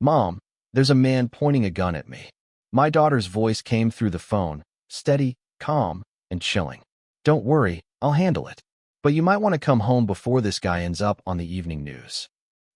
Mom, there's a man pointing a gun at me. My daughter's voice came through the phone, steady, calm, and chilling. Don't worry, I'll handle it. But you might want to come home before this guy ends up on the evening news.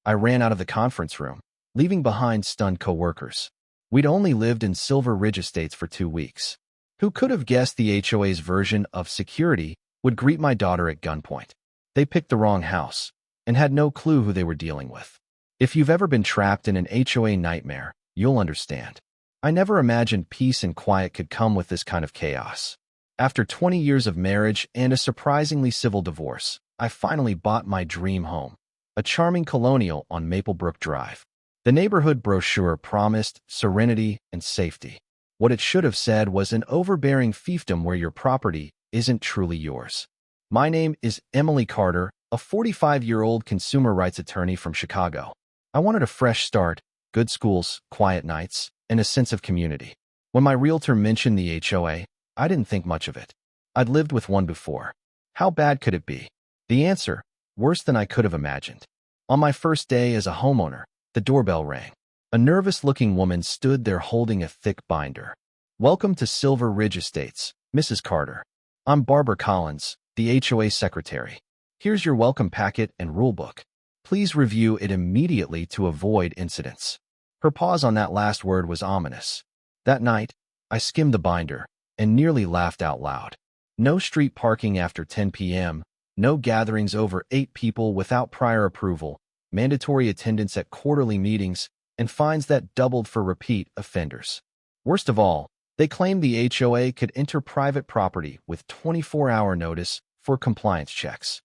I ran out of the conference room, leaving behind stunned coworkers. We'd only lived in Silver Ridge Estates for 2 weeks. Who could have guessed the HOA's version of security would greet my daughter at gunpoint? They picked the wrong house and had no clue who they were dealing with. If you've ever been trapped in an HOA nightmare, you'll understand. I never imagined peace and quiet could come with this kind of chaos. After 20 years of marriage and a surprisingly civil divorce, I finally bought my dream home, a charming colonial on Maplebrook Drive. The neighborhood brochure promised serenity and safety. What it should have said was an overbearing fiefdom where your property isn't truly yours. My name is Emily Carter, a 45-year-old consumer rights attorney from Chicago. I wanted a fresh start, good schools, quiet nights, and a sense of community. When my realtor mentioned the HOA, I didn't think much of it. I'd lived with one before. How bad could it be? The answer, worse than I could have imagined. On my first day as a homeowner, the doorbell rang. A nervous-looking woman stood there holding a thick binder. Welcome to Silver Ridge Estates, Mrs. Carter. I'm Barbara Collins, the HOA secretary. Here's your welcome packet and rulebook. Please review it immediately to avoid incidents. Her pause on that last word was ominous. That night, I skimmed the binder and nearly laughed out loud. No street parking after 10 p.m., no gatherings over 8 people without prior approval, mandatory attendance at quarterly meetings, and fines that doubled for repeat offenders. Worst of all, they claimed the HOA could enter private property with 24-hour notice for compliance checks.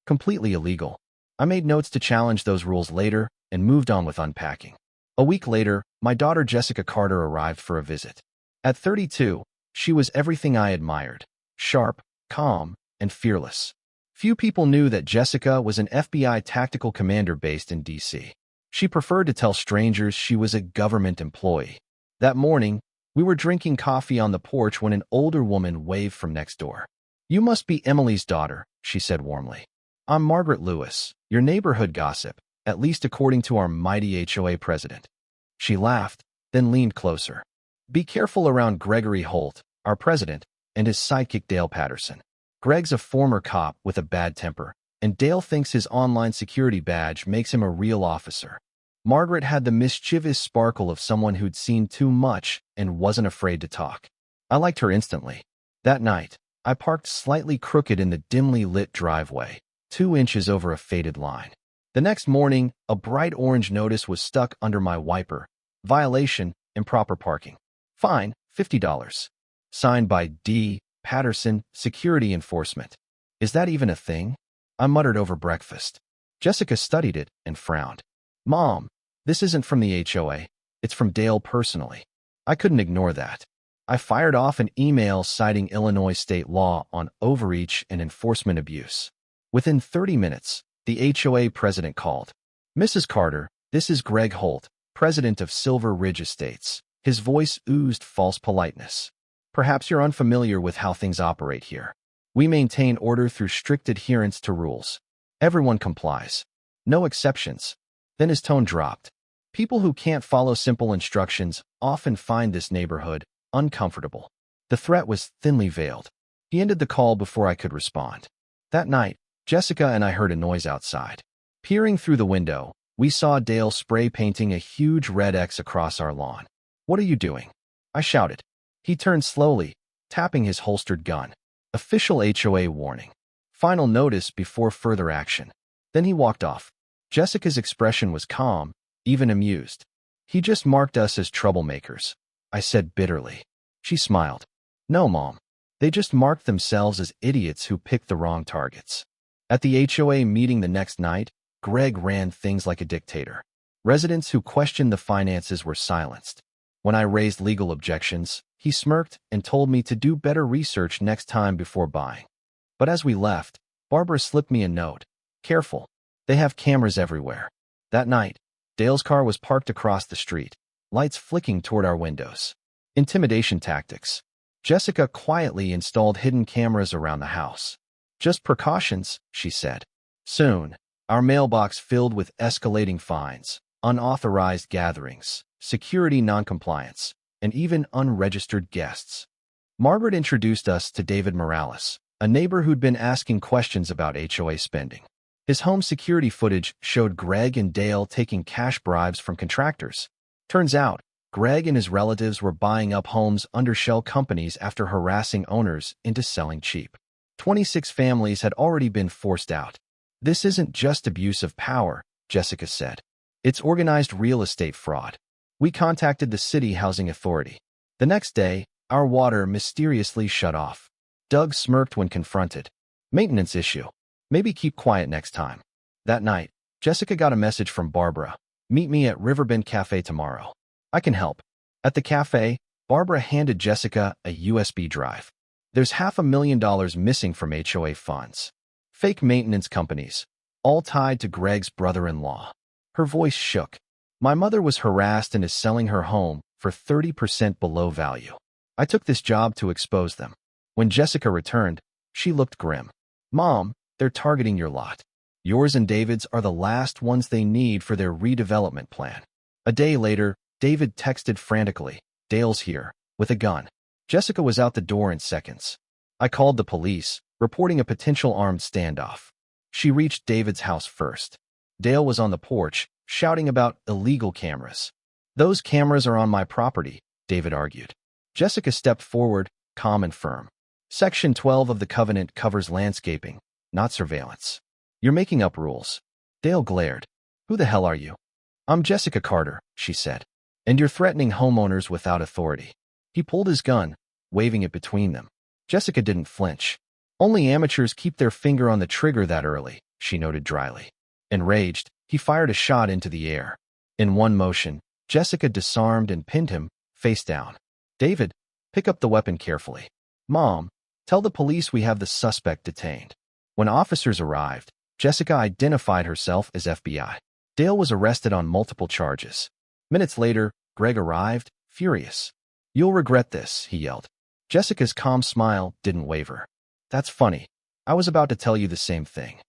Completely illegal. I made notes to challenge those rules later and moved on with unpacking. A week later, my daughter Jessica Carter arrived for a visit. At 32, she was everything I admired: sharp, calm, and fearless. Few people knew that Jessica was an FBI tactical commander based in D.C. She preferred to tell strangers she was a government employee. That morning, we were drinking coffee on the porch when an older woman waved from next door. "You must be Emily's daughter," she said warmly. "I'm Margaret Lewis, your neighborhood gossip, at least according to our mighty HOA president." She laughed, then leaned closer. "Be careful around Gregory Holt, our president, and his sidekick Dale Patterson. Greg's a former cop with a bad temper, and Dale thinks his online security badge makes him a real officer." Margaret had the mischievous sparkle of someone who'd seen too much and wasn't afraid to talk. I liked her instantly. That night, I parked slightly crooked in the dimly lit driveway, 2 inches over a faded line. The next morning, a bright orange notice was stuck under my wiper: violation, improper parking. Fine, $50. Signed by D. Patterson, Security Enforcement. Is that even a thing? I muttered over breakfast. Jessica studied it and frowned. "Mom, this isn't from the HOA. It's from Dale personally." I couldn't ignore that. I fired off an email citing Illinois state law on overreach and enforcement abuse. Within 30 minutes, the HOA president called. "Mrs. Carter, this is Greg Holt, president of Silver Ridge Estates." His voice oozed false politeness. "Perhaps you're unfamiliar with how things operate here. We maintain order through strict adherence to rules. Everyone complies. No exceptions." Then his tone dropped. "People who can't follow simple instructions often find this neighborhood uncomfortable." The threat was thinly veiled. He ended the call before I could respond. That night, Jessica and I heard a noise outside. Peering through the window, we saw Dale spray painting a huge red X across our lawn. "What are you doing?" I shouted. He turned slowly, tapping his holstered gun. Official HOA warning. Final notice before further action. Then he walked off. Jessica's expression was calm, even amused. "He just marked us as troublemakers," I said bitterly. She smiled. "No, Mom. They just marked themselves as idiots who picked the wrong targets." At the HOA meeting the next night, Greg ran things like a dictator. Residents who questioned the finances were silenced. When I raised legal objections, he smirked and told me to do better research next time before buying. But as we left, Barbara slipped me a note. "Careful. They have cameras everywhere." That night, Dale's car was parked across the street, lights flicking toward our windows. Intimidation tactics. Jessica quietly installed hidden cameras around the house. "Just precautions," she said. Soon, our mailbox filled with escalating fines, unauthorized gatherings, security noncompliance, and even unregistered guests. Margaret introduced us to David Morales, a neighbor who'd been asking questions about HOA spending. His home security footage showed Greg and Dale taking cash bribes from contractors. Turns out, Greg and his relatives were buying up homes under shell companies after harassing owners into selling cheap. 26 families had already been forced out. "This isn't just abuse of power," Jessica said. "It's organized real estate fraud." We contacted the city housing authority. The next day, our water mysteriously shut off. Doug smirked when confronted. "Maintenance issue. Maybe keep quiet next time." That night, Jessica got a message from Barbara. "Meet me at Riverbend Cafe tomorrow. I can help." At the cafe, Barbara handed Jessica a USB drive. "There's $500,000 missing from HOA funds. Fake maintenance companies, all tied to Greg's brother-in-law." Her voice shook. "My mother was harassed and is selling her home for 30% below value. I took this job to expose them." When Jessica returned, she looked grim. "Mom, they're targeting your lot. Yours and David's are the last ones they need for their redevelopment plan." A day later, David texted frantically, "Dale's here, with a gun." Jessica was out the door in seconds. I called the police, reporting a potential armed standoff. She reached David's house first. Dale was on the porch, shouting about illegal cameras. "Those cameras are on my property," David argued. Jessica stepped forward, calm and firm. "Section 12 of the covenant covers landscaping, not surveillance. You're making up rules." Dale glared. "Who the hell are you?" "I'm Jessica Carter," she said. "And you're threatening homeowners without authority." He pulled his gun, waving it between them. Jessica didn't flinch. "Only amateurs keep their finger on the trigger that early," she noted dryly. Enraged, he fired a shot into the air. In one motion, Jessica disarmed and pinned him, face down. "David, pick up the weapon carefully." "Mom, tell the police we have the suspect detained." When officers arrived, Jessica identified herself as FBI. Dale was arrested on multiple charges. Minutes later, Greg arrived, furious. "You'll regret this," he yelled. Jessica's calm smile didn't waver. "That's funny. I was about to tell you the same thing."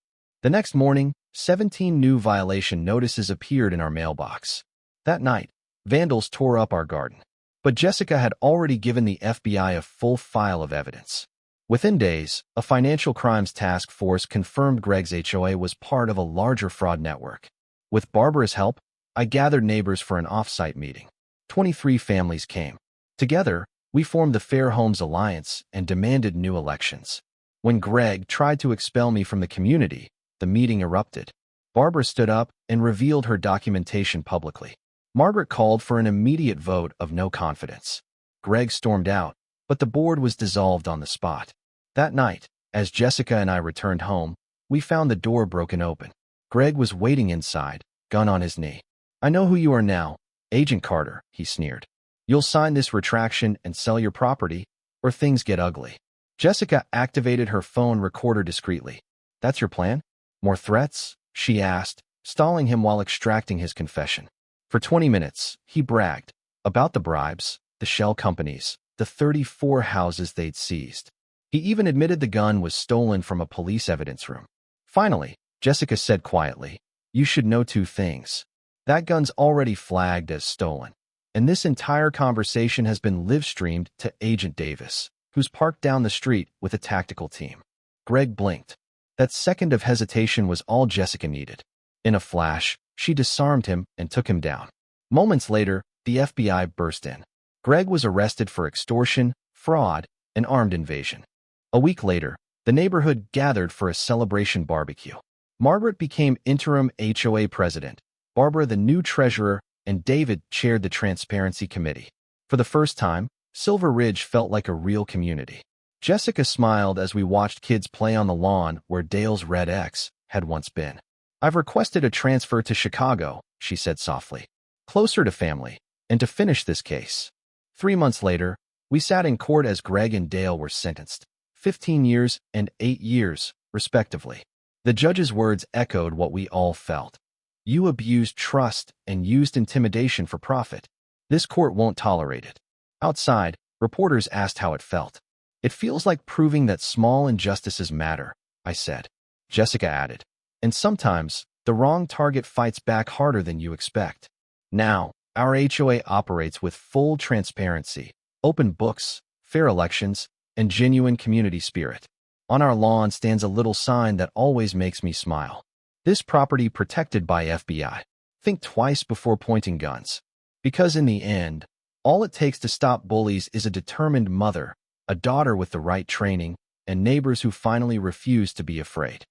The next morning, 17 new violation notices appeared in our mailbox. That night, vandals tore up our garden. But Jessica had already given the FBI a full file of evidence. Within days, a financial crimes task force confirmed Greg's HOA was part of a larger fraud network. With Barbara's help, I gathered neighbors for an off-site meeting. 23 families came. Together, we formed the Fair Homes Alliance and demanded new elections. When Greg tried to expel me from the community, the meeting erupted. Barbara stood up and revealed her documentation publicly. Margaret called for an immediate vote of no confidence. Greg stormed out, but the board was dissolved on the spot. That night, as Jessica and I returned home, we found the door broken open. Greg was waiting inside, gun on his knee. "I know who you are now, Agent Carter," he sneered. "You'll sign this retraction and sell your property, or things get ugly." Jessica activated her phone recorder discreetly. "That's your plan? More threats?" she asked, stalling him while extracting his confession. For 20 minutes, he bragged about the bribes, the shell companies, the 34 houses they'd seized. He even admitted the gun was stolen from a police evidence room. Finally, Jessica said quietly, "You should know two things. That gun's already flagged as stolen. And this entire conversation has been live-streamed to Agent Davis, who's parked down the street with a tactical team." Greg blinked. That second of hesitation was all Jessica needed. In a flash, she disarmed him and took him down. Moments later, the FBI burst in. Greg was arrested for extortion, fraud, and armed invasion. A week later, the neighborhood gathered for a celebration barbecue. Margaret became interim HOA president, Barbara the new treasurer, and David chaired the Transparency Committee. For the first time, Silver Ridge felt like a real community. Jessica smiled as we watched kids play on the lawn where Dale's red X had once been. "I've requested a transfer to Chicago," she said softly, "closer to family, and to finish this case." 3 months later, we sat in court as Greg and Dale were sentenced, 15 years and 8 years, respectively. The judge's words echoed what we all felt. "You abused trust and used intimidation for profit. This court won't tolerate it." Outside, reporters asked how it felt. "It feels like proving that small injustices matter," I said. Jessica added, "And sometimes, The wrong target fights back harder than you expect. Now, our HOA operates with full transparency, open books, fair elections, and genuine community spirit. On our lawn stands a little sign that always makes me smile. This property protected by FBI. Think twice before pointing guns. Because in the end, all it takes to stop bullies is a determined mother, a daughter with the right training, and neighbors who finally refuse to be afraid.